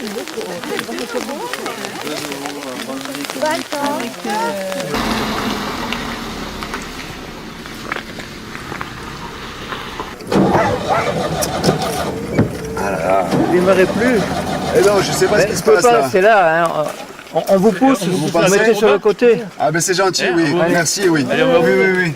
Ah là là, vous démarrez plus. Eh non, je sais pas ce qui se passe là. C'est là, hein. On vous pousse, vous mettez sur le côté. Ah ben c'est gentil, oui. Merci, oui. Allez, on va oui, oui, oui.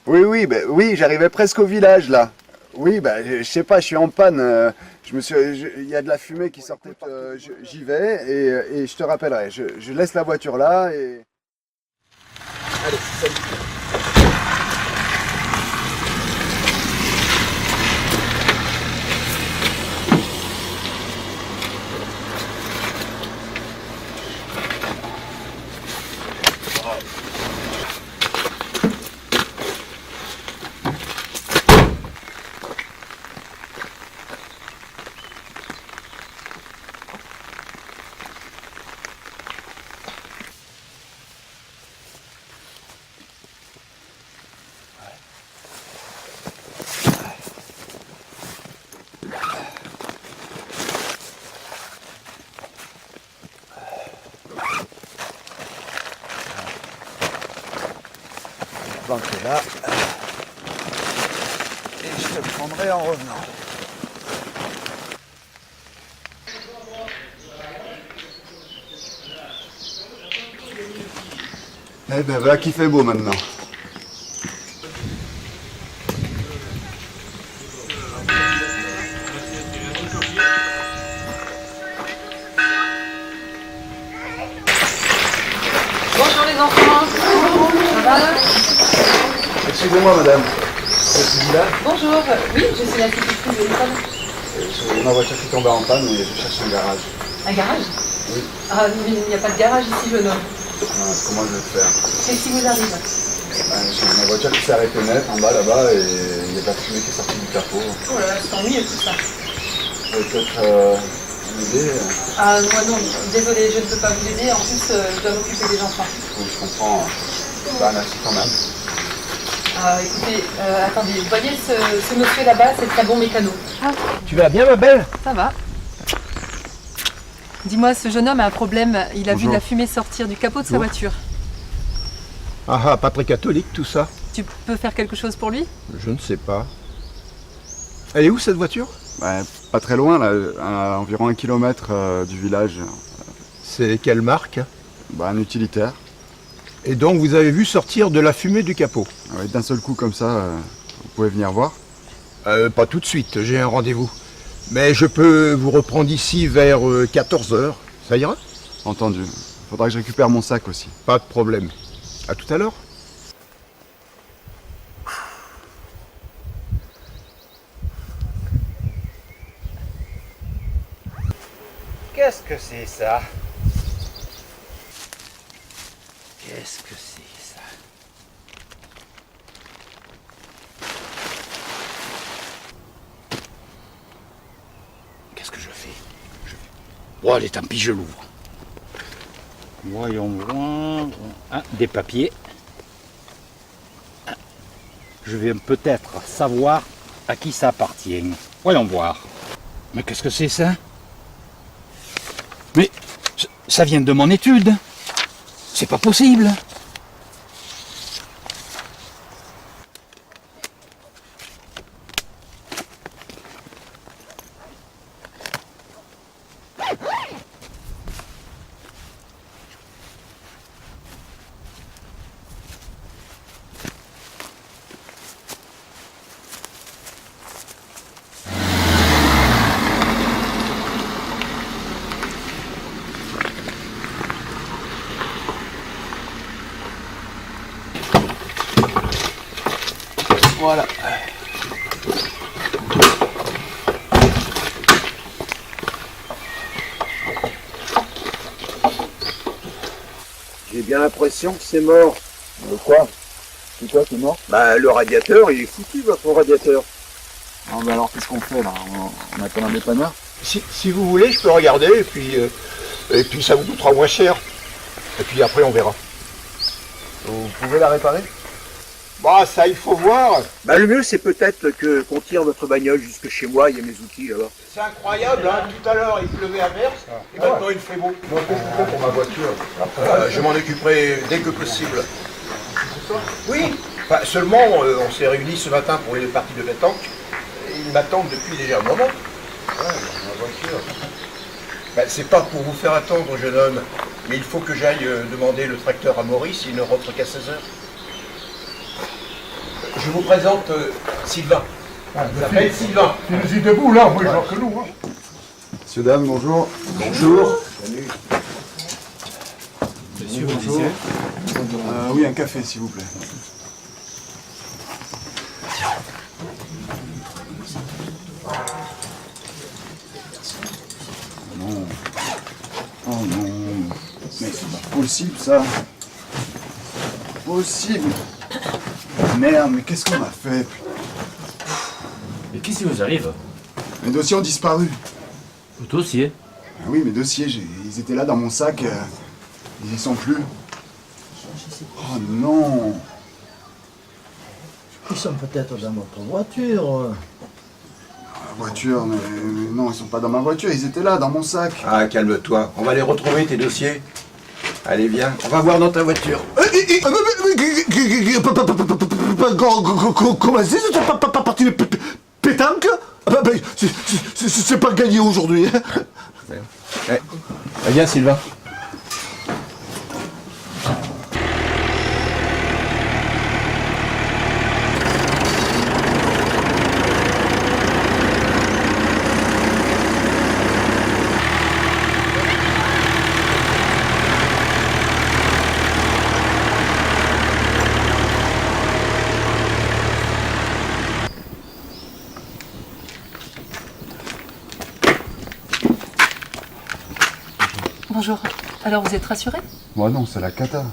Oui, oui, ben, oui, j'arrivais presque au village là. Oui, ben, je sais pas, je suis en panne. Il y a de la fumée qui sortait. J'y vais et je te rappellerai. Je laisse la voiture là et. Allez, salut. Banque là. Et je te prendrai en revenant. Eh ben voilà qui fait beau maintenant. Bonjour les enfants. Ça va? Excusez-moi madame. Je suis là. Bonjour. Oui, je suis la secrétaire de l'école. J'ai ma voiture qui tombe en panne et je cherche un garage. Un garage? Oui. Ah, mais il n'y a pas de garage ici, jeune homme. Comment je vais faire? Qu'est-ce qui vous arrive? J'ai ma voiture qui s'est arrêtée net en bas là-bas et il y a de la fumée qui est sortie du capot. Oh là là, c'est ennuyeux tout ça. Vous pouvez peut-être m'aider. Ah, moi non, désolée, je ne peux pas vous aider. En plus, je dois m'occuper des enfants. Oui, je comprends. Bah, merci quand même. Ah, écoutez, attendez, vous voyez ce monsieur là-bas, c'est le très bon mécano. Tu vas bien, ma belle? Ça va. Dis-moi, ce jeune homme a un problème. Il a vu Bonjour. de la fumée sortir du capot de sa Bonjour. voiture. Ah, pas très catholique tout ça. Tu peux faire quelque chose pour lui? Je ne sais pas. Elle est où cette voiture? Bah, pas très loin, là, à environ 1 kilomètre du village. C'est quelle marque? Bah, un utilitaire. Et donc vous avez vu sortir de la fumée du capot? Ouais, d'un seul coup comme ça, vous pouvez venir voir. Pas tout de suite, j'ai un rendez-vous. Mais je peux vous reprendre ici vers 14h. Ça ira? Entendu. Faudra que je récupère mon sac aussi. Pas de problème. À tout à l'heure. Qu'est-ce que c'est ça? Qu'est-ce que c'est ça? Qu'est-ce que je fais? Bon, allez, tant pis, je l'ouvre. Voyons voir. Ah, des papiers. Ah, je vais peut-être savoir à qui ça appartient. Voyons voir. Mais qu'est-ce que c'est ça? Mais ça vient de mon étude. C'est pas possible. Voilà. J'ai bien l'impression que c'est mort. De quoi? C'est quoi qui est mort? Bah, le radiateur, il est foutu, votre radiateur. Ah bah alors qu'est-ce qu'on fait là? On attend un dépanneur? Si vous voulez, je peux regarder, et puis ça vous coûtera moins cher. Et puis après, on verra. Vous pouvez la réparer? Bah, ça, il faut voir. Bah, le mieux, c'est peut-être qu'on tire votre bagnole jusque chez moi, il y a mes outils là-bas. C'est incroyable, hein. Tout à l'heure, il pleuvait à verse, et maintenant, il fait beau. Moi, qu'est-ce qu'on fait pour ma voiture? Je m'en occuperai dès que possible. Oui, enfin, seulement, on s'est réunis ce matin pour les parties de pétanque, et ils m'attendent depuis déjà un moment. Ouais, ma voiture. Ben, c'est pas pour vous faire attendre, jeune homme, mais il faut que j'aille demander le tracteur à Maurice, il ne rentre qu'à 16 heures. Je vous présente Sylvain. Il s'appelle Sylvain. Il est debout là, moi genre que nous. Hein. Monsieur, dame, bonjour. Bonjour. Salut. Monsieur, vous Bonjour. disiez? Oui, un café, s'il vous plaît. Non. Oh non. Mais c'est pas possible, ça. C'est pas possible. Merde, mais qu'est-ce qu'on a fait? Mais qu'est-ce qui vous arrive? Mes dossiers ont disparu. Vos dossiers? Ah oui, mes dossiers, ils étaient là dans mon sac. Ils y sont plus. Oh non. Ils sont peut-être dans votre voiture. La voiture, mais non, ils sont pas dans ma voiture, ils étaient là, dans mon sac. Ah, calme-toi, on va les retrouver, tes dossiers. Allez, viens, on va voir dans ta voiture. Comment c'est? C'est pas parti de pétanque? C'est pas gagné aujourd'hui. Viens, Sylvain. Bonjour. Alors vous êtes rassuré? Moi non, c'est la cata.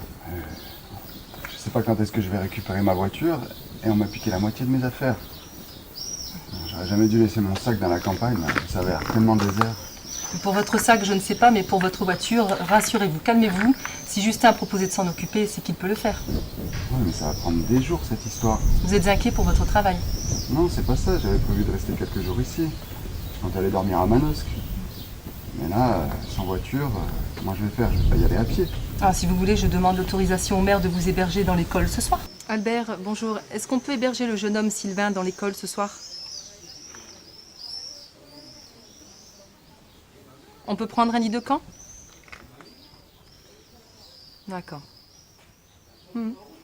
Je sais pas quand est-ce que je vais récupérer ma voiture et on m'a piqué la moitié de mes affaires. J'aurais jamais dû laisser mon sac dans la campagne, ça avait l'air tellement désert. Pour votre sac, je ne sais pas, mais pour votre voiture, rassurez-vous, calmez-vous. Si Justin a proposé de s'en occuper, c'est qu'il peut le faire. Ouais, mais ça va prendre des jours cette histoire. Vous êtes inquiet pour votre travail. Non, c'est pas ça, j'avais prévu de rester quelques jours ici. Je comptais aller dormir à Manosque. Mais là, sans voiture, comment je vais faire? Je vais pas y aller à pied. Alors, si vous voulez, je demande l'autorisation au maire de vous héberger dans l'école ce soir. Albert, bonjour. Est-ce qu'on peut héberger le jeune homme Sylvain dans l'école ce soir? On peut prendre un lit de camp? D'accord.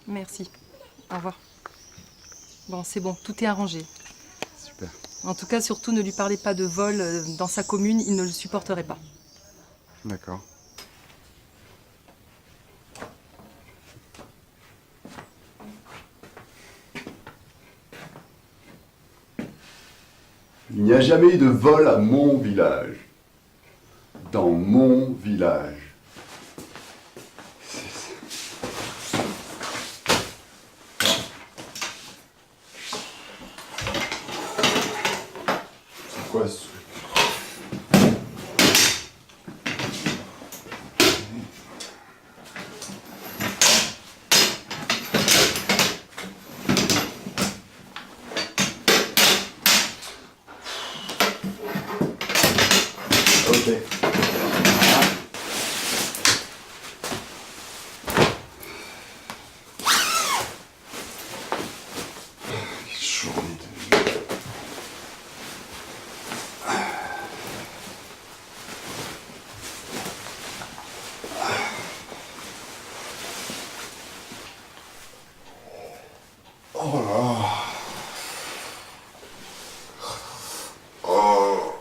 Merci. Au revoir. Bon, c'est bon, tout est arrangé. Super. En tout cas, surtout ne lui parlez pas de vol dans sa commune, il ne le supporterait pas. D'accord. Il n'y a jamais eu de vol à mon village. Dans mon village. C'est quoi ce truc? Ok. Quelle journée de... Oh là. Oh.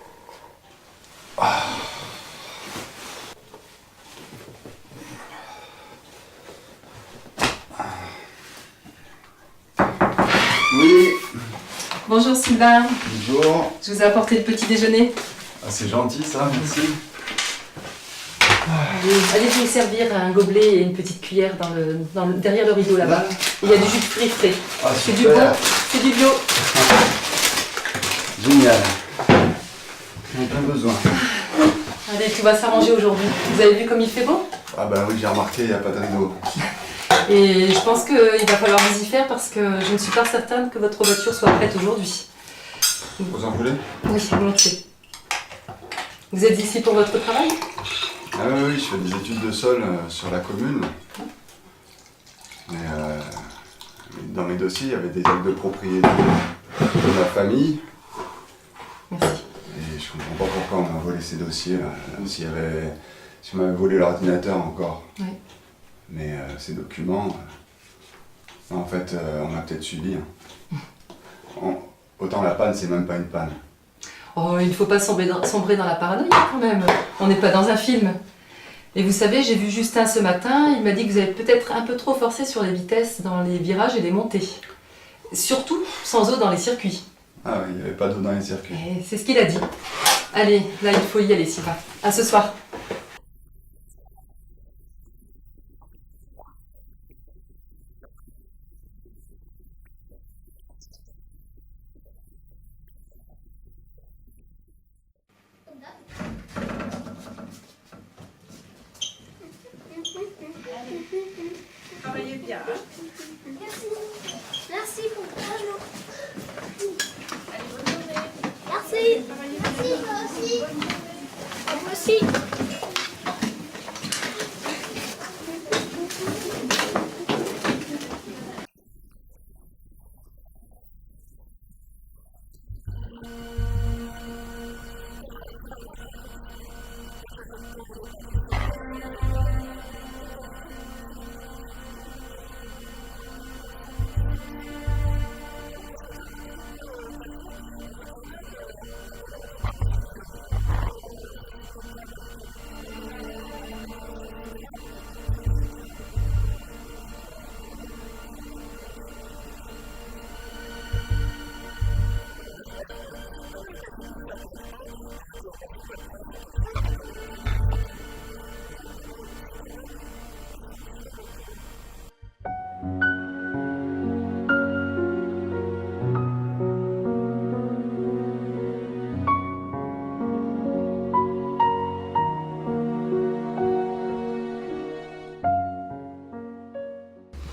Oui, Bonjour Sylvain, bonjour. je vous ai apporté le petit déjeuner. Ah, c'est gentil ça, merci. Allez vous servir un gobelet et une petite cuillère derrière le rideau là-bas. Il y a du jus de fruits frais. Ah, C'est du bon, super. c'est du bio. Génial. J'en ai pas besoin. Allez, tout va s'arranger aujourd'hui. Vous avez vu comme il fait beau? Ah bah oui, j'ai remarqué, il n'y a pas de rideau. Et je pense qu'il va falloir vous y faire parce que je ne suis pas certaine que votre voiture soit prête aujourd'hui. Vous en voulez? Oui, volontiers. Vous êtes ici pour votre travail? Ah oui, je fais des études de sol sur la commune. Mais dans mes dossiers, il y avait des actes de propriété de ma famille. Merci. Et je comprends pas pourquoi on m'a volé ces dossiers là. Si on m'avait volé l'ordinateur encore. Oui. Mais ces documents, en fait, on m'a peut-être suivi. Autant la panne, c'est même pas une panne. Oh, il ne faut pas sombrer dans la paranoïa quand même. On n'est pas dans un film. Et vous savez, j'ai vu Justin ce matin, il m'a dit que vous avez peut-être un peu trop forcé sur les vitesses dans les virages et les montées. Surtout sans eau dans les circuits. Ah oui, il n'y avait pas d'eau dans les circuits. Et c'est ce qu'il a dit. Allez, là il faut y aller, Sylvain. À ce soir. Travaillez bien. Merci. Merci pour le courage. Allez, bonne journée. Merci. Merci, toi aussi. À vous aussi.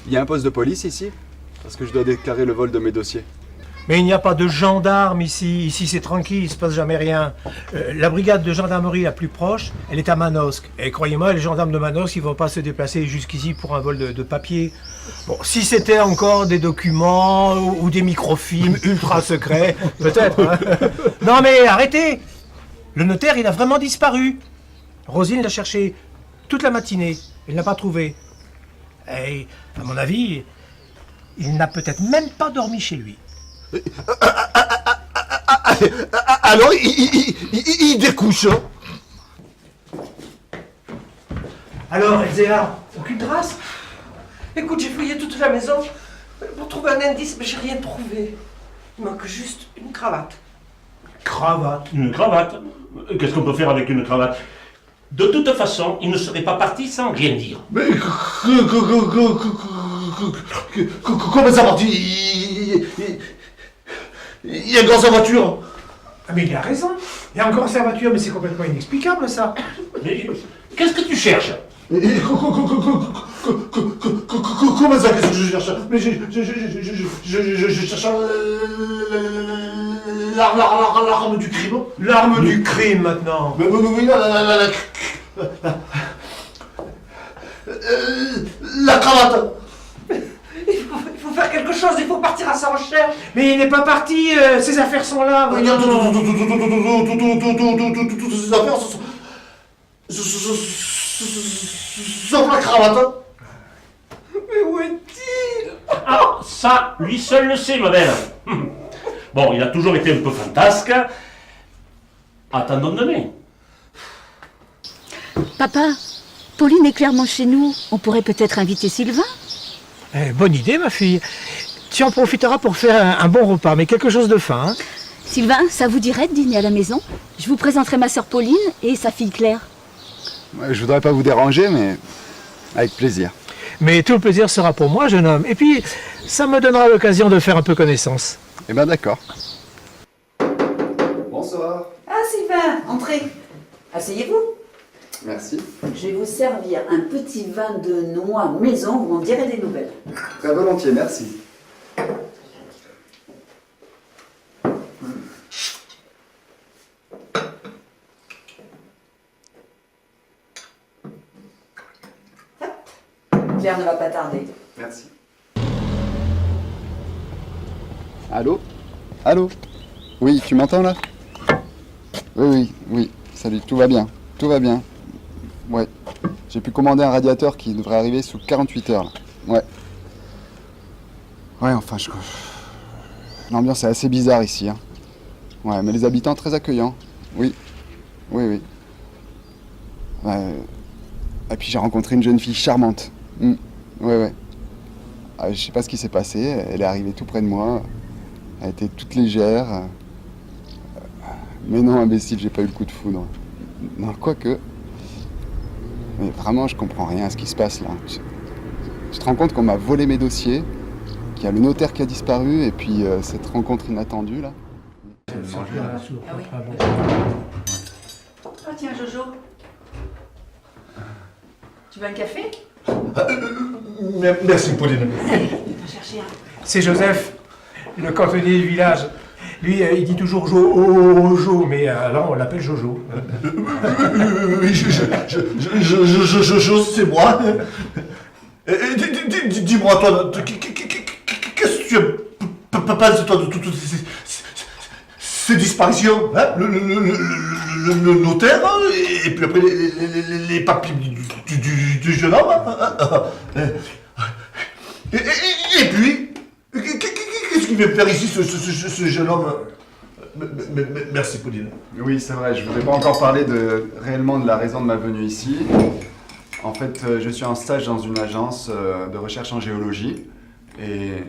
Il y a un poste de police ici? Parce que je dois déclarer le vol de mes dossiers. Mais il n'y a pas de gendarmes ici. Ici, c'est tranquille, il se passe jamais rien. La brigade de gendarmerie la plus proche, elle est à Manosque. Et croyez-moi, les gendarmes de Manosque, ils vont pas se déplacer jusqu'ici pour un vol de papier. Bon, si c'était encore des documents ou des microfilms ultra secrets, peut-être. Hein. Non mais arrêtez! Le notaire, il a vraiment disparu. Rosine l'a cherché toute la matinée. Elle l'a pas trouvé. Et, à mon avis, il n'a peut-être même pas dormi chez lui. Alors, il découche. Alors, Elzéa, aucune trace? Écoute, j'ai fouillé toute la maison pour trouver un indice, mais j'ai rien trouvé. Il manque juste une cravate. Cravate? Une cravate? Qu'est-ce qu'on peut faire avec une cravate? De toute façon, il ne serait pas parti sans rien dire. Mais comment ça partit? Il y a dans sa voiture. Ah mais il a raison. Il y a encore sa voiture, mais c'est complètement inexplicable ça. Mais qu'est-ce que tu cherches? Comment ça, qu'est-ce que je cherche? Mais je cherche l'arme du crime. L'arme du crime maintenant. Mais oui, la cravate. Il faut faire quelque chose, il faut partir à sa recherche. Mais il n'est pas parti, ses affaires sont là. Toutes ces affaires sauf la cravate. Mais où est-il? Ah, ça, lui seul le sait, ma belle. Bon, il a toujours été un peu fantasque. Attendons demain. Papa, Pauline est clairement chez nous. On pourrait peut-être inviter Sylvain. Bonne idée, ma fille. Tu en profiteras pour faire un bon repas, mais quelque chose de fin. Hein. Sylvain, ça vous dirait de dîner à la maison? Je vous présenterai ma sœur Pauline et sa fille Claire. Je voudrais pas vous déranger, mais avec plaisir. Mais tout le plaisir sera pour moi, jeune homme. Et puis, ça me donnera l'occasion de faire un peu connaissance. Eh ben d'accord. Bonsoir. Ah Sylvain, entrez. Asseyez-vous. Merci. Je vais vous servir un petit vin de noix maison, vous m'en direz des nouvelles. Très volontiers, merci. Claire ne va pas tarder. Merci. Allô? Allô? Oui, tu m'entends là? Oui. Salut, tout va bien. Tout va bien. Ouais. J'ai pu commander un radiateur qui devrait arriver sous 48 heures là. Ouais. Ouais, enfin, l'ambiance est assez bizarre ici. Hein. Ouais, mais les habitants très accueillants. Oui. Ouais. Et puis j'ai rencontré une jeune fille charmante. Ouais. Je sais pas ce qui s'est passé, elle est arrivée tout près de moi, elle était toute légère. Mais non, imbécile, j'ai pas eu le coup de foudre. Non, quoique. Mais vraiment, je comprends rien à ce qui se passe là. Tu te rends compte qu'on m'a volé mes dossiers, qu'il y a le notaire qui a disparu, et puis cette rencontre inattendue là. Ah oui. Oh tiens Jojo. Tu veux un café? Merci, Pauline. Allez, viens chercher un. C'est Joseph, le cantonnier du village. Lui, il dit toujours Jojo, mais là, on l'appelle Jojo. Oui, Jojo, c'est moi. Dis-moi, toi, qu'est-ce que tu penses, toi, de toutes ces disparitions, hein? Le notaire, et puis après les papiers du jeune homme. Et puis, qu'est-ce qu'il vient faire ici, ce jeune homme? Merci, Pauline. Oui, c'est vrai, je ne vous ai pas encore parlé réellement de la raison de ma venue ici. En fait, je suis en stage dans une agence de recherche en géologie et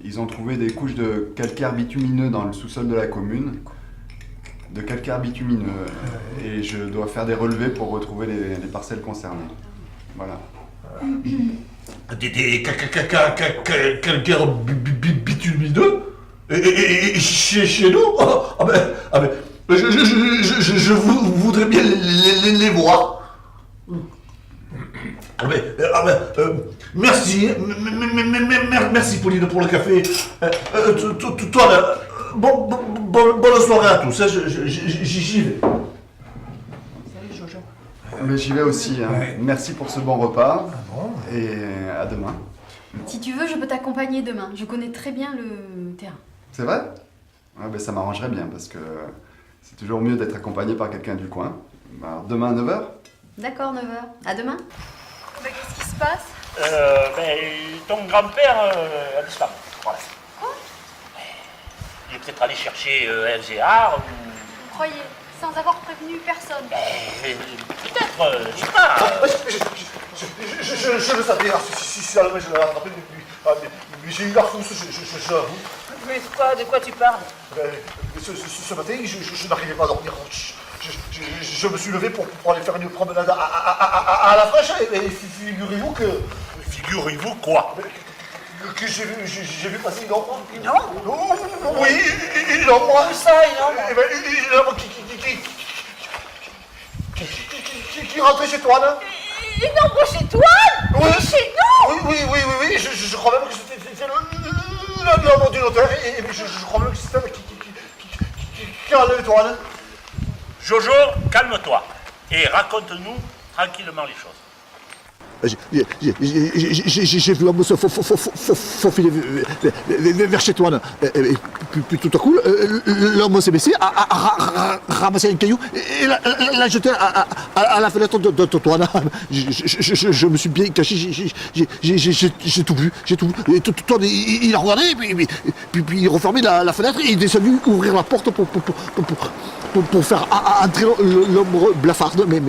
ils ont trouvé des couches de calcaire bitumineux dans le sous-sol de la commune. De calcaire bitumineux. Et je dois faire des relevés pour retrouver les parcelles concernées. Voilà. Des calcaires bitumineux? Et chez nous? Je voudrais bien les voir. Merci, merci Pauline pour le café. Toi là, bonne soirée à tous, j'y vais. Salut Jojo. Mais j'y vais aussi, hein. Ouais. Merci pour ce bon repas. Ah bon? Et à demain. Si tu veux, je peux t'accompagner demain. Je connais très bien le terrain. C'est vrai? Ouais, ben ça m'arrangerait bien parce que c'est toujours mieux d'être accompagné par quelqu'un du coin. Alors, demain à 9h? D'accord, 9h. À demain. Qu'est-ce qui se passe? Ton grand-père a disparu. Voilà. Quoi? Il est peut-être allé chercher FGR ou... Vous croyez? Sans avoir prévenu personne? Peut-être, je sais pas. Je le savais, si ça le met, je l'ai rattrapé depuis. Mais j'ai eu la frousse, je l'avoue. Mais de quoi tu parles? Ce matin, je n'arrivais pas à dormir. Je me suis levé pour aller faire une promenade à la fraîche et figurez-vous que... Figurez-vous quoi? Que j'ai vu passer une ombre. Une ombre? Oui, une ombre. Où ça, une ombre? Une ombre qui rentrait chez toi, là. Une ombre chez toi? Oui. Chez nous? Oui, je crois même que c'était l'ombre du notaire et je crois même que c'était elle qui a enlevé toi, là. Jojo, calme-toi et raconte-nous tranquillement les choses. J'ai vu l'homme se faufiler vers chez toi. Puis tout à coup, l'homme s'est baissé, a ramassé un caillou et l'a jeté à la fenêtre de toi. Je me suis bien caché, j'ai tout vu. Et tout il a regardé, puis il refermait la fenêtre et il est descendu ouvrir la porte pour faire entrer l'homme blafarde. Mais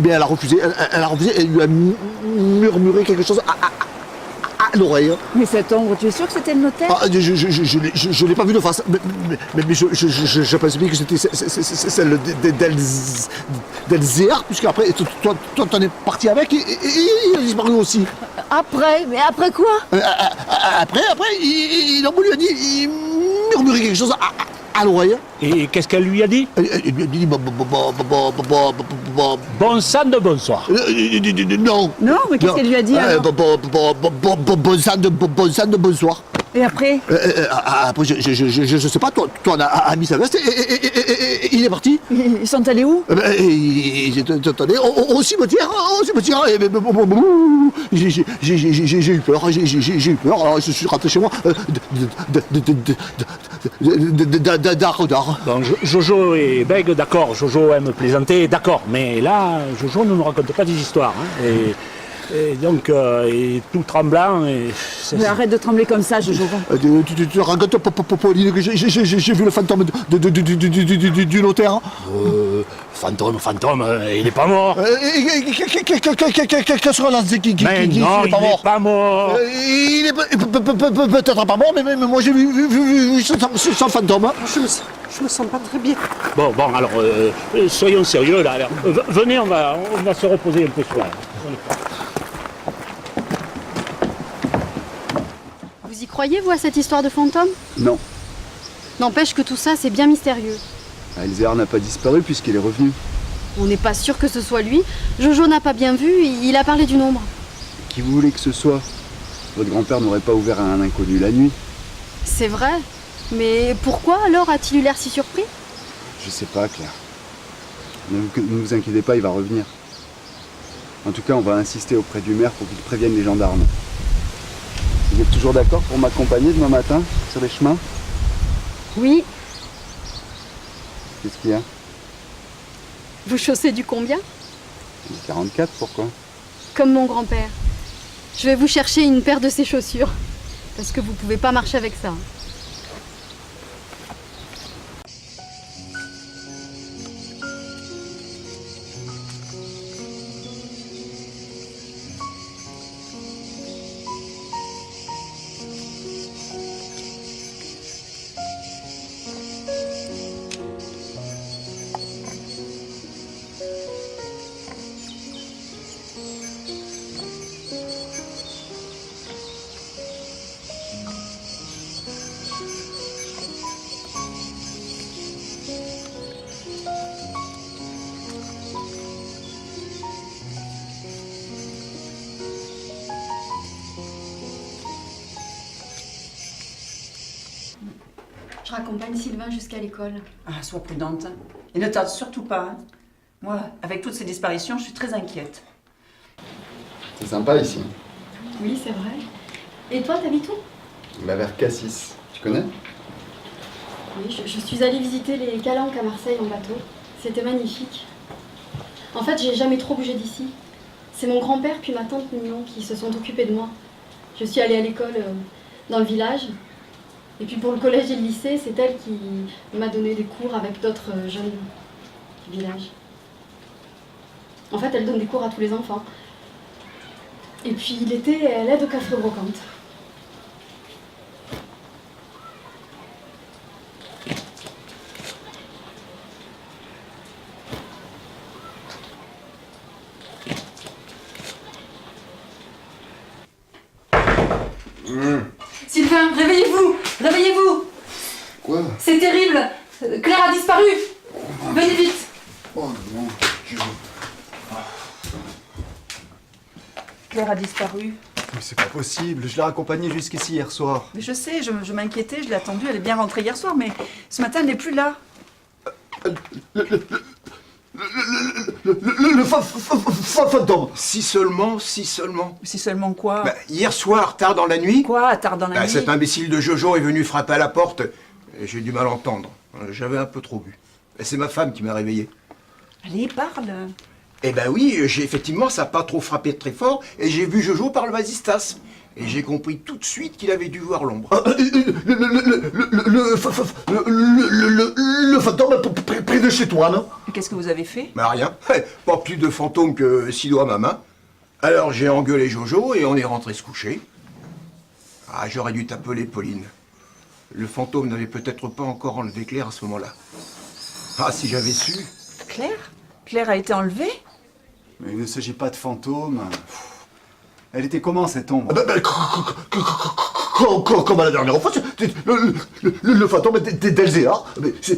elle a refusé, elle lui a murmuré quelque chose à l'oreille. Mais cette ombre, tu es sûr que c'était le notaire? Ah, je l'ai pas vu de face, mais je pense bien que c'était celle d'Elzéar, puisque après, toi, t'en es parti avec et il a disparu aussi. Après? Mais après quoi? Après, il a dit, il murmurait quelque chose à l'oreille. Et qu'est-ce qu'elle lui a dit? Il lui a dit, Bon sang de bonsoir. non. Non, mais qu'est-ce qu'elle lui a dit alors? Bon sang de bonsoir. Et après? Après, je sais pas, toi, on a mis sa veste et il est parti. Ils sont allés où? Ils étaient allés au cimetière, j'ai eu peur, alors je suis rentré chez moi d'art. Bon, Jojo et Beg, d'accord, Jojo aime plaisanter, d'accord, mais là, Jojo ne nous raconte pas des histoires. Hein, et donc, il est tout tremblant. Mais arrête de trembler comme ça, Jojo. Tu te racontes, Pauline, que j'ai vu le fantôme du notaire. Fantôme, il n'est pas mort. Qu'est-ce qu'on a dit Mais non, il n'est pas mort. Il est peut-être pas mort, mais moi j'ai vu son fantôme. Je me sens pas très bien. Bon, alors, soyons sérieux, là. Alors, venez, on va se reposer un peu ce soir. Vous y croyez, vous, à cette histoire de fantôme? Non. N'empêche que tout ça, c'est bien mystérieux. Elzéar n'a pas disparu puisqu'il est revenu. On n'est pas sûr que ce soit lui. Jojo n'a pas bien vu, il a parlé d'une ombre. Qui vous voulez que ce soit? Votre grand-père n'aurait pas ouvert à un inconnu la nuit. C'est vrai. Mais pourquoi alors a-t-il eu l'air si surpris? Je sais pas, Claire. Ne vous inquiétez pas, il va revenir. En tout cas, on va insister auprès du maire pour qu'il prévienne les gendarmes. Vous êtes toujours d'accord pour m'accompagner demain matin sur les chemins? Oui. Qu'est-ce qu'il y a? Vous chaussez du combien? 44, pourquoi? Comme mon grand-père. Je vais vous chercher une paire de ses chaussures. Parce que vous pouvez pas marcher avec ça. Je raccompagne Sylvain jusqu'à l'école. Ah, sois prudente. Et ne tarde surtout pas. Hein. Moi, avec toutes ces disparitions, je suis très inquiète. C'est sympa ici. Oui, c'est vrai. Et toi, t'habites où? Bah, vers Cassis. Tu connais? Oui, je suis allée visiter les Calanques à Marseille en bateau. C'était magnifique. En fait, j'ai jamais trop bougé d'ici. C'est mon grand-père puis ma tante Mignon qui se sont occupés de moi. Je suis allée à l'école dans le village. Et puis pour le collège et le lycée, c'est elle qui m'a donné des cours avec d'autres jeunes du village. En fait, elle donne des cours à tous les enfants. Et puis l'été, elle aide au café brocante. Sylvain, réveillez-vous! Réveillez-vous! Quoi? C'est terrible! Claire a disparu! Venez vite! Oh non, Claire a disparu. Mais c'est pas possible, je l'ai raccompagnée jusqu'ici hier soir. Mais je sais, je m'inquiétais, je l'ai attendue, elle est bien rentrée hier soir, mais ce matin, elle n'est plus là. Le fantôme. Si seulement. Si seulement quoi? Bah, hier soir, tard dans la nuit. Quoi, tard dans la nuit? Cet imbécile de Jojo est venu frapper à la porte et j'ai du mal à entendre. J'avais un peu trop bu. Et c'est ma femme qui m'a réveillé. Allez, parle. Eh ben oui, effectivement, ça n'a pas trop frappé très fort et j'ai vu Jojo par le vasistas. Et j'ai compris tout de suite qu'il avait dû voir l'ombre. Le fantôme près de chez toi, non? Et qu'est-ce que vous avez fait? Bah rien, pas plus de fantôme que 6 doigts à ma main. Alors j'ai engueulé Jojo et on est rentré se coucher. Ah, j'aurais dû t'appeler, Pauline. Le fantôme n'avait peut-être pas encore enlevé Claire à ce moment-là. Ah, si j'avais su. Claire? Claire a été enlevée? Mais il ne s'agit pas de fantôme. Elle était comment cette ombre? Comme à la dernière fois, le fantôme d'Elzéar.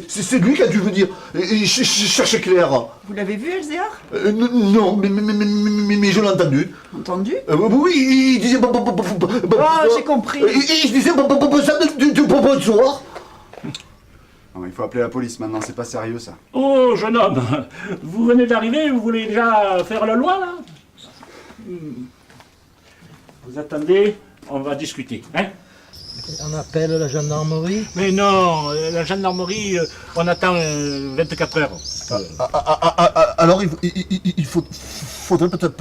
C'est lui qui a dû venir chercher Claire. Vous l'avez vu, Elzéar? Non, mais je l'ai entendu. Entendu? Oui, il disait... Oh, j'ai compris. Il disait bonsoir. Non, il faut appeler la police maintenant, c'est pas sérieux ça. Oh, jeune homme, vous venez d'arriver, vous voulez déjà faire la loi, là? Vous attendez, on va discuter, hein? On appelle la gendarmerie? Mais non, la gendarmerie, on attend 24 heures. Alors il faudrait peut-être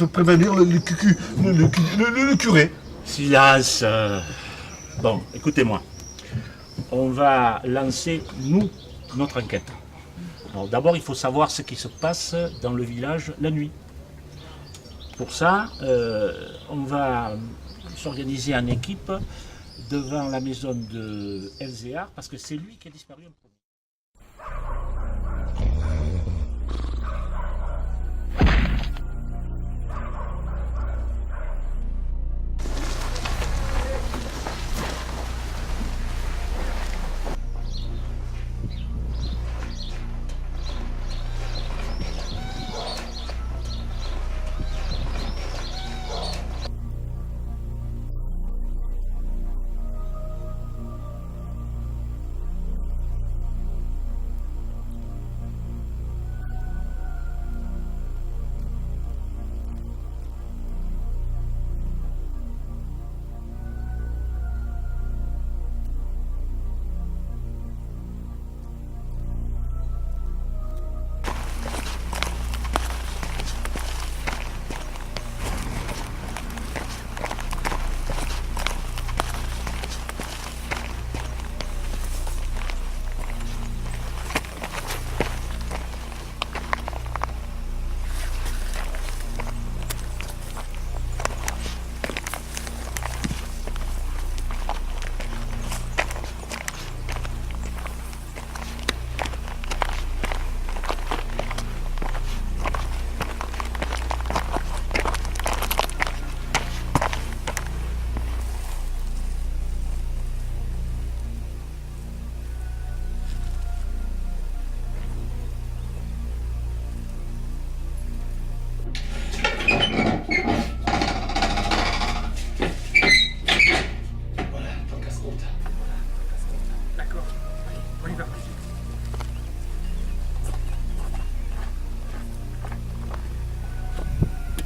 prévenir le curé. Silence. Bon, écoutez-moi. On va lancer, nous, notre enquête. Alors, d'abord, il faut savoir ce qui se passe dans le village la nuit. Pour ça, on va s'organiser en équipe devant la maison de Elzéar, parce que c'est lui qui a disparu en premier.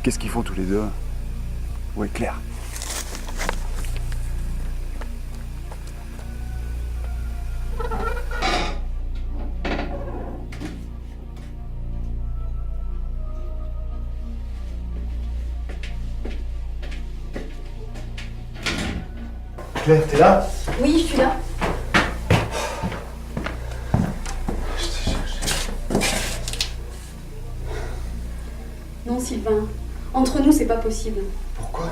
Qu'est-ce qu'ils font tous les deux? Où est Claire? Claire, t'es là? Oui, je suis là. Non, Sylvain. Entre nous, c'est pas possible. Pourquoi?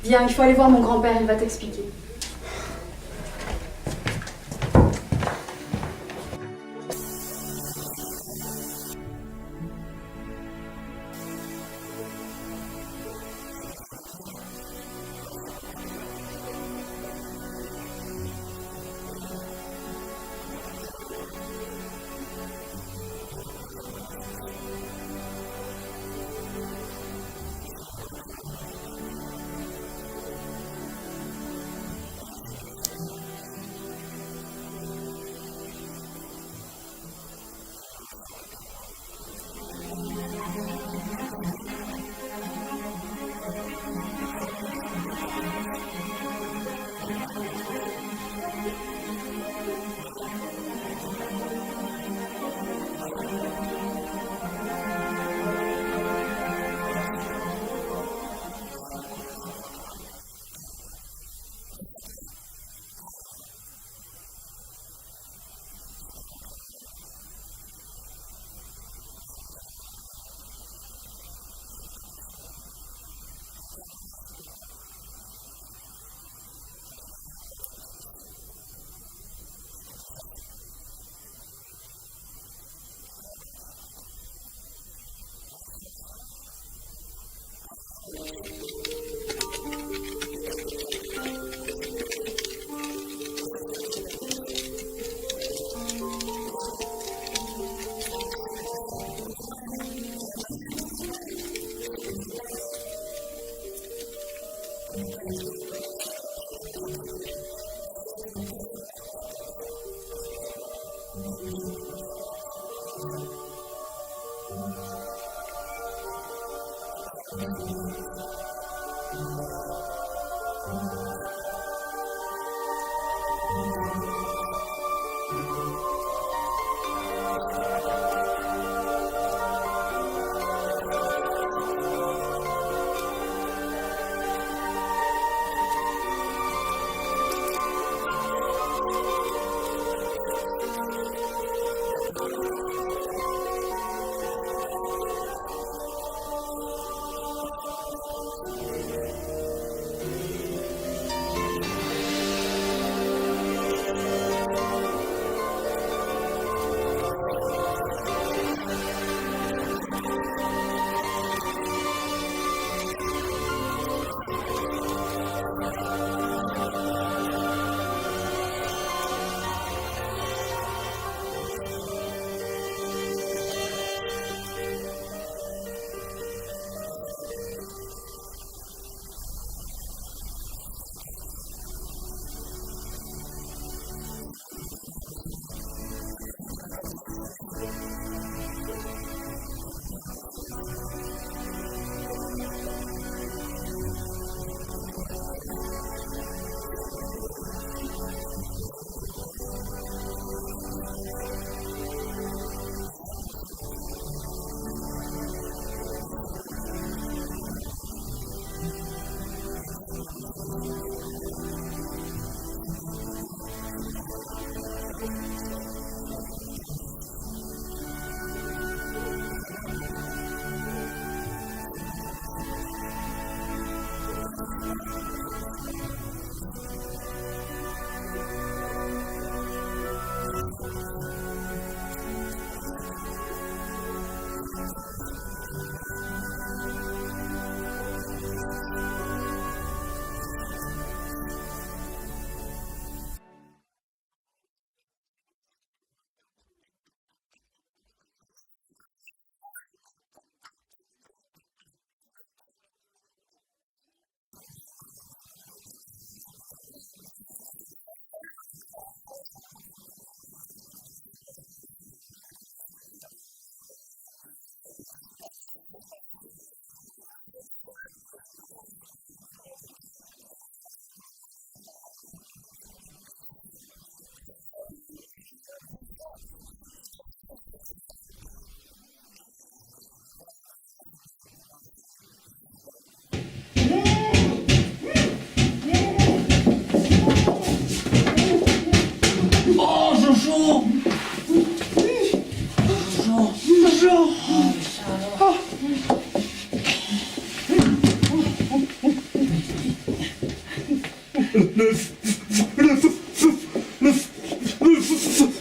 Viens, il faut aller voir mon grand-père, il va t'expliquer.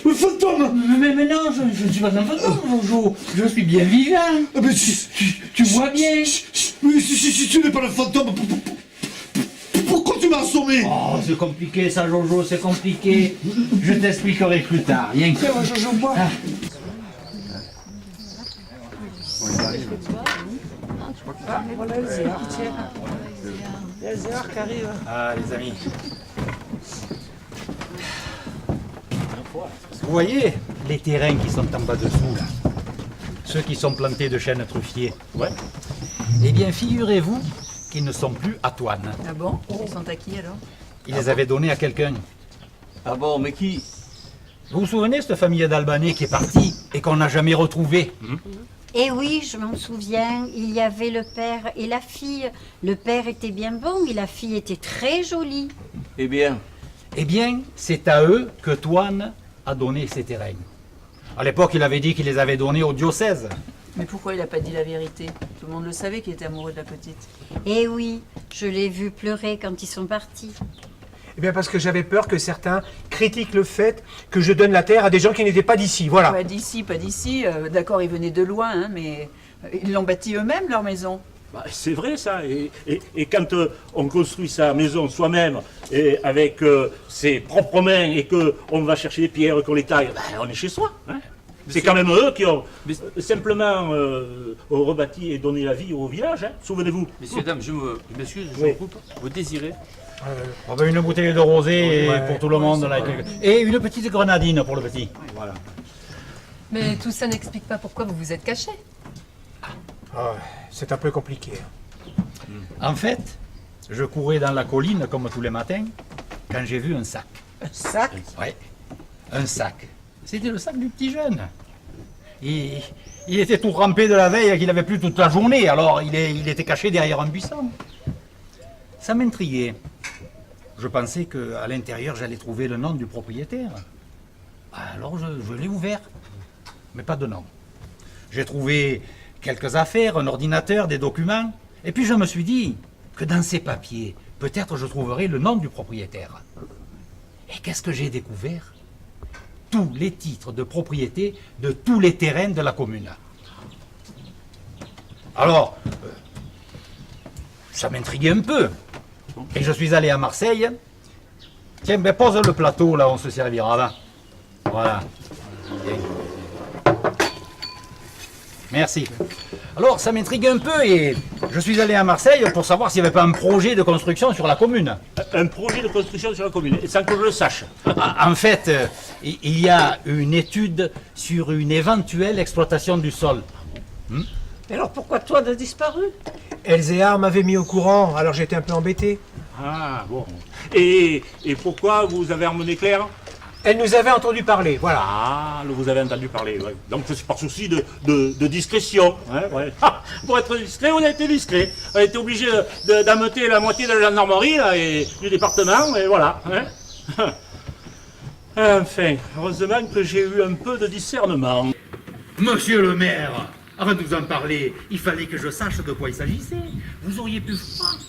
Le fantôme. Mais non, je ne suis pas un fantôme, Jojo. Je suis bien vivant. Mais tu vois bien. Mais si tu n'es pas le fantôme, pourquoi tu m'as assommé? Oh, c'est compliqué ça, Jojo, c'est compliqué. Je t'expliquerai plus tard. Rien que... Jojo, bois. Voilà le zéar, tiens. Il y a le zéar qui arrive. Ah, les amis. Vous voyez les terrains qui sont en bas dessous, là? Ceux qui sont plantés de chênes truffiers. Ouais. Eh bien, figurez-vous qu'ils ne sont plus à Toine. Ah bon? Ils sont à qui alors? Il les avait donnés à quelqu'un. Ah bon, mais qui? Vous vous souvenez de cette famille d'Albanais qui est partie et qu'on n'a jamais retrouvée? Eh oui, je m'en souviens, il y avait le père et la fille. Le père était bien bon et la fille était très jolie. Eh bien, c'est à eux que Toine a donné ces terrains. À l'époque, il avait dit qu'il les avait donnés au diocèse. Mais pourquoi il n'a pas dit la vérité? Tout le monde le savait qu'il était amoureux de la petite. Eh oui, je l'ai vu pleurer quand ils sont partis. Eh bien parce que j'avais peur que certains critiquent le fait que je donne la terre à des gens qui n'étaient pas d'ici, voilà. Pas d'ici, pas d'ici. D'accord, ils venaient de loin, hein, mais ils l'ont bâti eux-mêmes, leur maison. Bah, c'est vrai ça, et quand on construit sa maison soi-même, et avec ses propres mains, et qu'on va chercher des pierres, qu'on les taille, bah, on est chez soi. Hein. C'est quand même eux qui ont simplement rebâti et donné la vie au village, hein. Souvenez-vous. messieurs, dames, je m'excuse, je vous coupe. Vous désirez? On veut une bouteille de rosé Ouais, pour tout le monde. Là, et une petite grenadine pour le petit. Voilà. Mais tout ça n'explique pas pourquoi vous vous êtes caché. Ah, c'est un peu compliqué. En fait, je courais dans la colline comme tous les matins quand j'ai vu un sac. Un sac? Oui, un sac. C'était le sac du petit jeune. Il était tout rempé de la veille qu'il n'avait plus toute la journée, alors il était caché derrière un buisson. Ça m'intriguait. Je pensais qu'à l'intérieur, j'allais trouver le nom du propriétaire. Alors je l'ai ouvert, mais pas de nom. J'ai trouvé quelques affaires, un ordinateur, des documents, et puis je me suis dit que dans ces papiers, peut-être je trouverai le nom du propriétaire. Et qu'est-ce que j'ai découvert? Tous les titres de propriété de tous les terrains de la commune. Alors, ça m'intriguait un peu. Et je suis allé à Marseille. Tiens, ben pose le plateau, là, on se servira là. Voilà. Bien. Merci. Alors, ça m'intrigue un peu et je suis allé à Marseille pour savoir s'il n'y avait pas un projet de construction sur la commune. Un projet de construction sur la commune, sans que je le sache. En fait, il y a une étude sur une éventuelle exploitation du sol. Mais alors pourquoi toi a disparu? Elzéar m'avait mis au courant, alors j'étais un peu embêté. Ah, bon. Et pourquoi vous avez emmené Claire? Elle nous avait entendu parler, voilà. Ah, vous avez entendu parler, ouais. Donc c'est par souci de discrétion. Hein, ouais. Ah, pour être discret, on a été discret. On a été obligé d'ameuter la moitié de la gendarmerie là, et du département, et voilà. Hein. Enfin, heureusement que j'ai eu un peu de discernement. Monsieur le maire, avant de vous en parler, il fallait que je sache de quoi il s'agissait. Vous auriez pu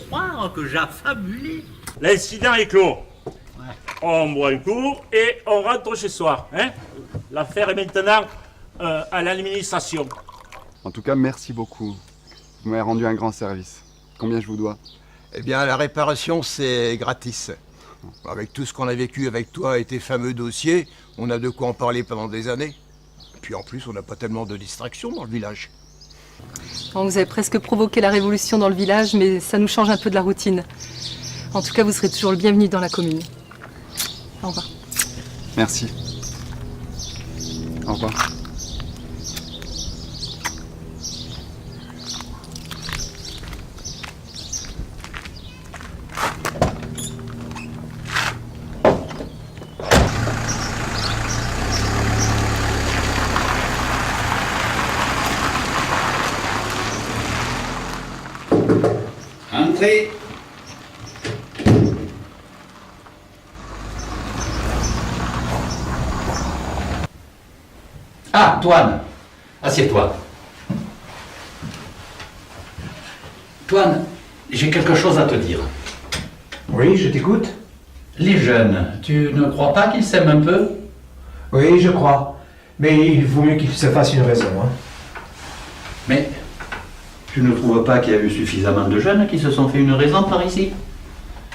croire que j'affabulais. L'incident est clos. On boit un coup et on rentre chez soi. Hein. L'affaire est maintenant à l'administration. En tout cas, merci beaucoup. Vous m'avez rendu un grand service. Combien je vous dois? Eh bien, la réparation, c'est gratis. Avec tout ce qu'on a vécu avec toi et tes fameux dossiers, on a de quoi en parler pendant des années. Puis en plus, on n'a pas tellement de distractions dans le village. Bon, vous avez presque provoqué la révolution dans le village, mais ça nous change un peu de la routine. En tout cas, vous serez toujours le bienvenu dans la commune. Au revoir. Merci. Au revoir. Entrez. Ah, Toine, assieds-toi. Toine, j'ai quelque chose à te dire. Oui, je t'écoute. Les jeunes, tu ne crois pas qu'ils s'aiment un peu? Oui, je crois. Mais il vaut mieux qu'il se fasse une raison. Hein. Mais tu ne trouves pas qu'il y a eu suffisamment de jeunes qui se sont fait une raison par ici?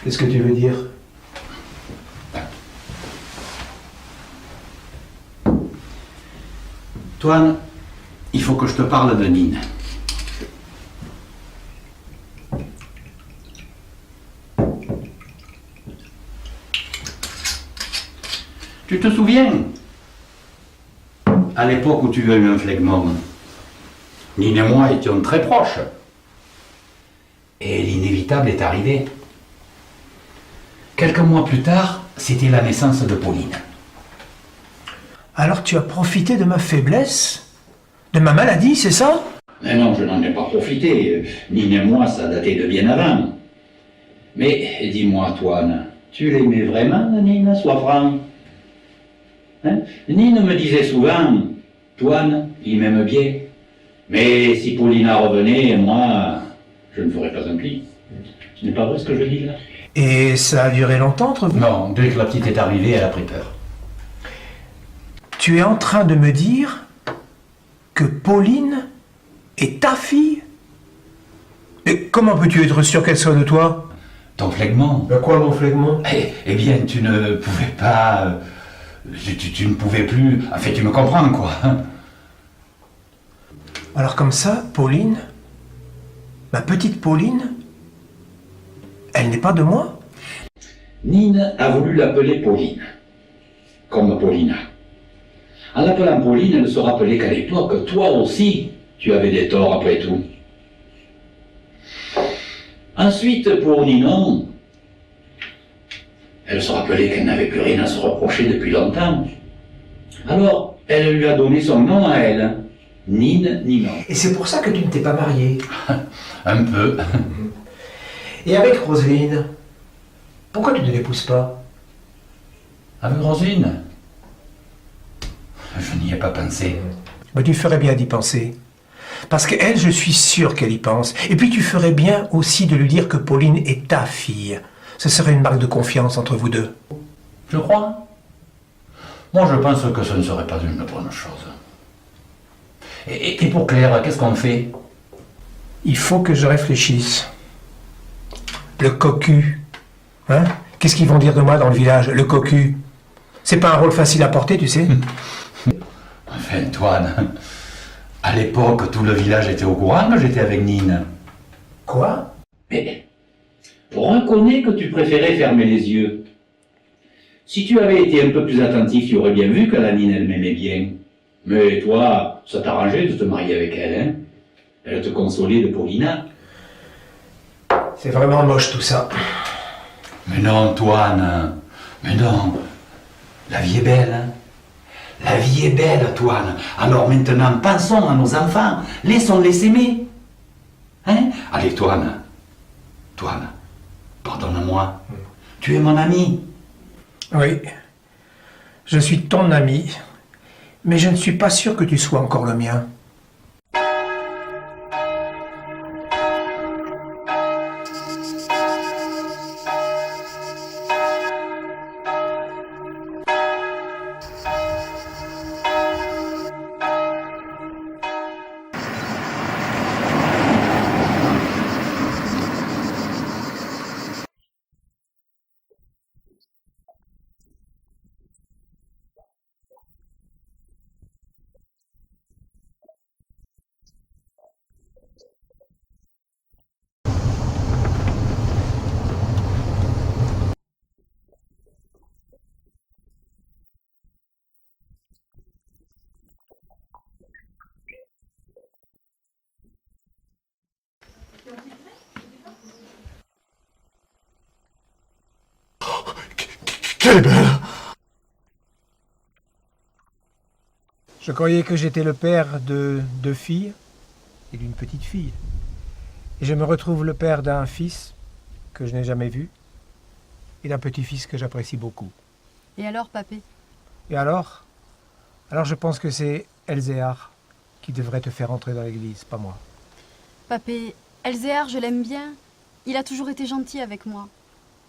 Qu'est-ce que tu veux dire? Toine, il faut que je te parle de Nine. Tu te souviens, à l'époque où tu as eu un phlegmome, Nine et moi étions très proches. Et l'inévitable est arrivé. Quelques mois plus tard, c'était la naissance de Pauline. Alors tu as profité de ma faiblesse? De ma maladie, c'est ça? Mais non, je n'en ai pas profité. Nine et moi, ça datait de bien avant. Mais dis-moi, Toine, tu l'aimais vraiment, Nine, sois franc? Hein? Nine me disait souvent, Toine, il m'aime bien. Mais si Paulina revenait, moi, je ne ferais pas un pli. Ce n'est pas vrai ce que je dis là? Et ça a duré longtemps entre vous? Non, dès que la petite est arrivée, elle a pris peur. Tu es en train de me dire que Pauline est ta fille? Et comment peux-tu être sûr qu'elle soit de toi? Ton phlegmome. De quoi mon phlegmome? Eh bien, tu ne pouvais pas... Tu ne pouvais plus... Enfin, tu me comprends, quoi. Alors comme ça, Pauline, ma petite Pauline, elle n'est pas de moi? Nine a voulu l'appeler Pauline, comme Paulina. En l'appelant Pauline, elle ne se rappelait qu'à l'époque, toi aussi, tu avais des torts après tout. Ensuite, pour Ninon, elle se rappelait qu'elle n'avait plus rien à se reprocher depuis longtemps. Alors, elle lui a donné son nom à elle, Nine Ninon. Et c'est pour ça que tu ne t'es pas marié? Un peu. Et avec Roselyne, pourquoi tu ne l'épouses pas? Avec Roselyne? Je n'y ai pas pensé. Mais tu ferais bien d'y penser. Parce qu'elle, je suis sûr qu'elle y pense. Et puis tu ferais bien aussi de lui dire que Pauline est ta fille. Ce serait une marque de confiance entre vous deux. Je crois. Moi, je pense que ce ne serait pas une bonne chose. Et pour Claire, qu'est-ce qu'on fait? Il faut que je réfléchisse. Le cocu. Hein? Qu'est-ce qu'ils vont dire de moi dans le village? Le cocu. C'est pas un rôle facile à porter, tu sais. Enfin, Antoine, à l'époque, tout le village était au courant que j'étais avec Nine. Quoi? Mais reconnais que tu préférais fermer les yeux. Si tu avais été un peu plus attentif, tu aurais bien vu que la Nine, elle m'aimait bien. Mais toi, ça t'arrangeait de te marier avec elle, hein? Elle te consolait de Paulina. C'est vraiment moche tout ça. Mais non, Antoine, mais non. La vie est belle, hein? La vie est belle, Antoine. Alors maintenant, pensons à nos enfants. Laissons-les s'aimer. Hein? Allez, Antoine. Antoine, pardonne-moi. Tu es mon ami. Oui. Je suis ton ami. Mais je ne suis pas sûr que tu sois encore le mien. Quelle est belle! Je croyais que j'étais le père de 2 filles et d'une petite fille. Et je me retrouve le père d'un fils que je n'ai jamais vu et d'un petit-fils que j'apprécie beaucoup. Et alors, papé? Et alors je pense que c'est Elzéar qui devrait te faire entrer dans l'église, pas moi. Papé, Elzéar, je l'aime bien. Il a toujours été gentil avec moi.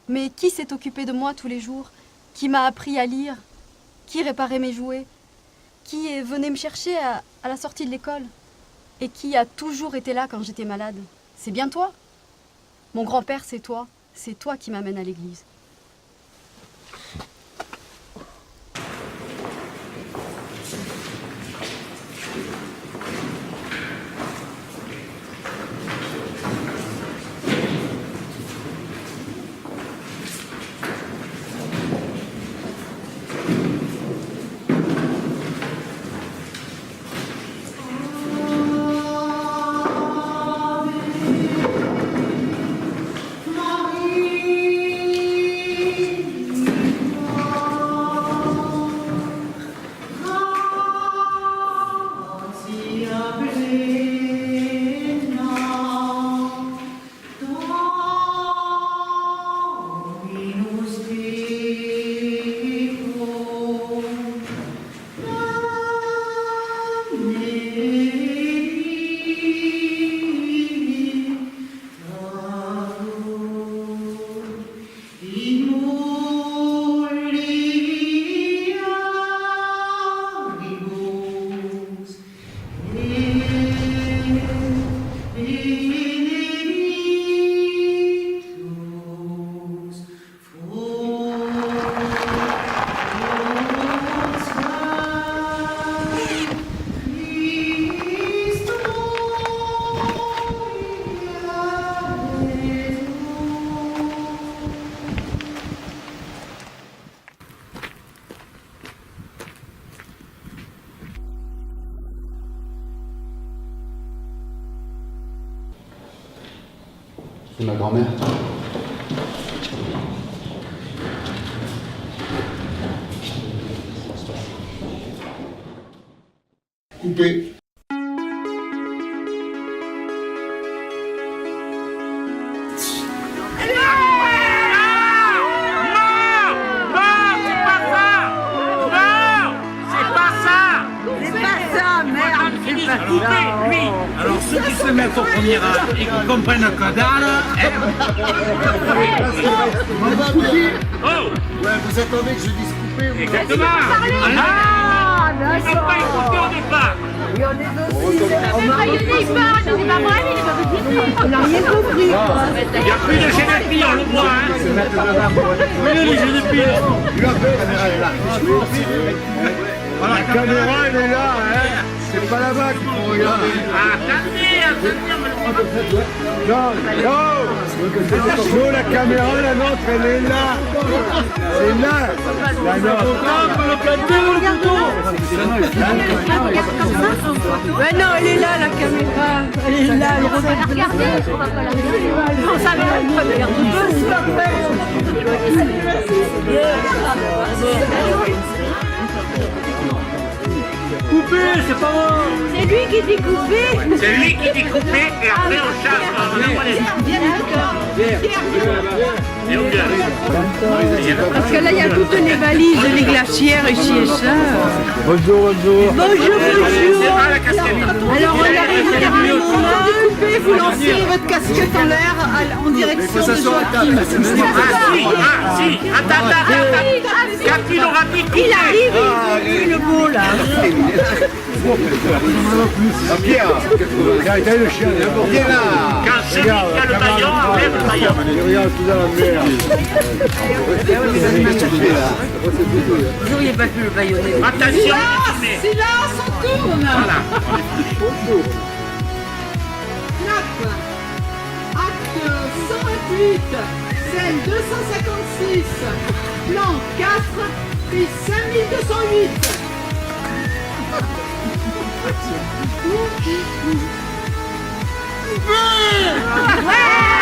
Mais qui s'est occupé de moi tous les jours? Qui m'a appris à lire? Qui réparait mes jouets? Qui venait me chercher à la sortie de l'école? Et qui a toujours été là quand j'étais malade? C'est bien toi. Mon grand-père, c'est toi. C'est toi qui m'amène à l'église. C'est ma grand-mère. Coupé. Alors ceux qui se mettent au premier rang et qui comprennent que dalle, Oh ouais, vous attendez que je dise coupé. Exactement. On n'a pas écouté au départ. Et on est aussi. On n'a rien compris. Il n'y a plus de génépi, on le voit. Oui, les génépi. La caméra, elle est là, hein. C'est pas là-bas qu'il faut regarder. Attendez. Non, non, la caméra, la nôtre, elle est là. C'est là, la nôtre. Mais non, elle est là, la caméra. Elle est là, elle regarde. Regardez, on va pas la regarder. On s'en va la première. Coupé, c'est pas moi. C'est lui qui dit coupé. C'est lui qui dit coupé et après on chasse. Parce que là, il y a toutes les valises, les glacières ici et ça. Bonjour, bonjour. Bonjour, bonjour. Alors, on arrive au dernier moment de couper, vous lancez votre casquette en l'air en direction de Joachim. Ah si, attends. Cathy l'aura dit coupé. Il arrive, il le beau là. Pierre, t'as le chien, viens là. Quand celui qui a le maillot enlève le maillot. Regarde tout dans la mer. Vous n'auriez pas pu le baïonner. Attention, Silence, on tourne. Voilà. Acte 128, scène 256, plan 4, prise 5208. Ouais.